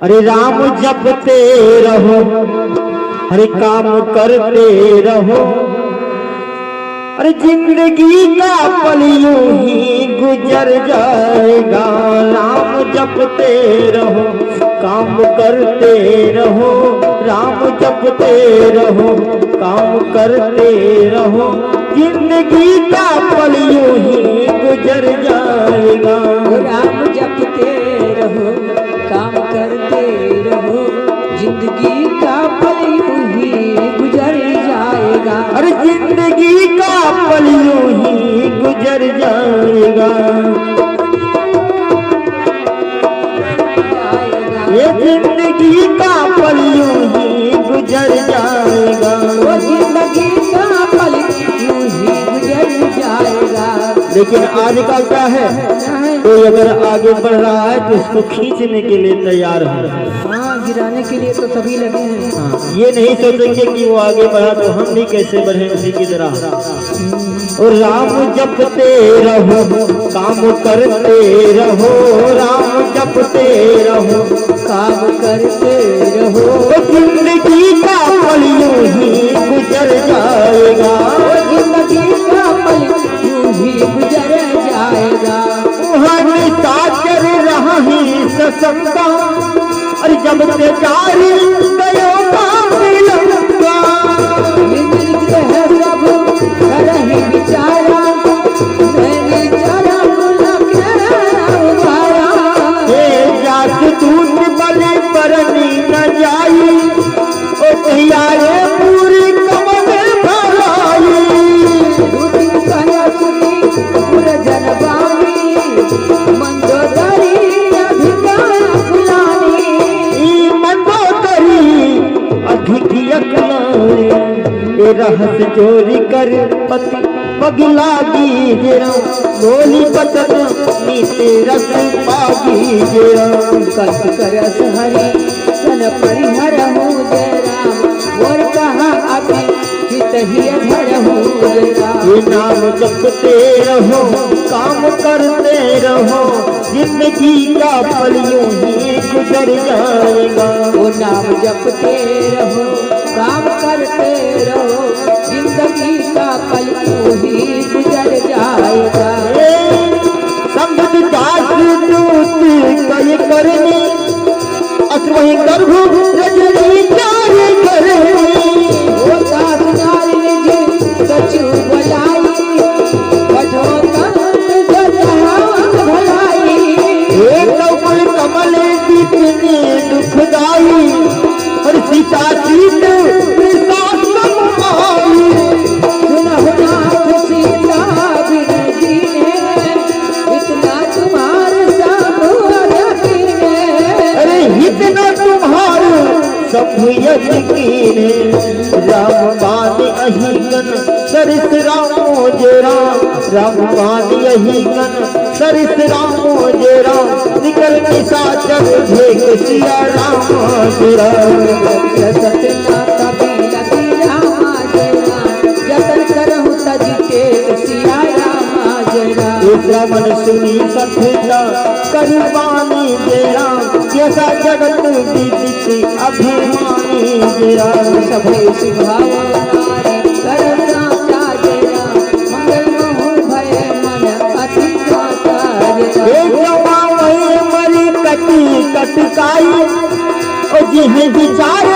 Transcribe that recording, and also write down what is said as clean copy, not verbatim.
अरे राम जपते रहो, हरे काम करते रहो। अरे जिंदगी का पल यूं ही गुजर जाएगा। राम जपते रहो, काम करते रहो। राम जपते रहो, काम करते रहो। जिंदगी का पल यूं ही गुजर जाएगा। राम जपते रहो, काम करते रहो। जिंदगी का पल यूं ही गुजर जाएगा। अरे जिंदगी का पल यूं ही गुजर जाएगा। ये जिंदगी का पल यूं ही गुजर जाएगा। वो जिंदगी का पल यूं ही गुजर जाएगा। लेकिन आजकल क्या है, कोई अगर आगे बढ़ रहा है तो उसको खींचने के लिए तैयार है। हाँ, गिराने के लिए तो सभी लगे हैं। हाँ, ये नहीं सोचेंगे कि वो आगे बढ़ा तो हम भी कैसे बढ़े उसी की तरह। और राम जपते रहो, काम करते रहो। राम जपते रहो, काम करते रहो। जिंदगी का पल यूं ही गुजर जाएगा। जिंदगी का पल यूं ही गुजर जाएगा। साचर रहा ही ससंगा। अरे जब से जारी गयो मिलूंगा। है सब कर ही बिचारा, मैंने चारा बुला के उबारा। जात दूत बलि परनी न जाई, ओ तैयारे पूरी कमल भराई। रहस चोरी कर पति पगला गिरा। बोली बचन नीति रस पागी गिरा। कष्ट करस हरि सन परिहर हो जय राम। और कहा अभी हित ही धर हो जय राम। ये नाम जपते रहो, काम करते रहो। जिंदगी का पल यूं ही गुजर जाएगा। वो नाम जपते रहो, काम करते रहो। जिंदगी का पल यूं ही गुजर जाएगा। संगत दास दूत कई करनी, अत्र वही गर्भ रजनी जारी करनी। वो दास नारी जी सचु बुलाई, कठो कंठ सजावत भलाई। कमल दीपनी दुखदाई, और सीता सीत सब यकीन। राम बानी अहिगन सरिस रामो जे राम। राम बानी अहिगन सरिस रामो जे राम। निकल निशाचर भेक सिया राम जे राम। सतनाता बीला की रामा जय राम। जतन करहु तज के सिया रामा जय राम। मन सुनी सठता करबानी जे राम। जैसा जगत विदित अभिमानी जे राम। सभे सिभाव नारी कर साचा जय राम। मंगल महु भय मन अति गाता जय राम। मरी कटी कटकाई, जिह विचार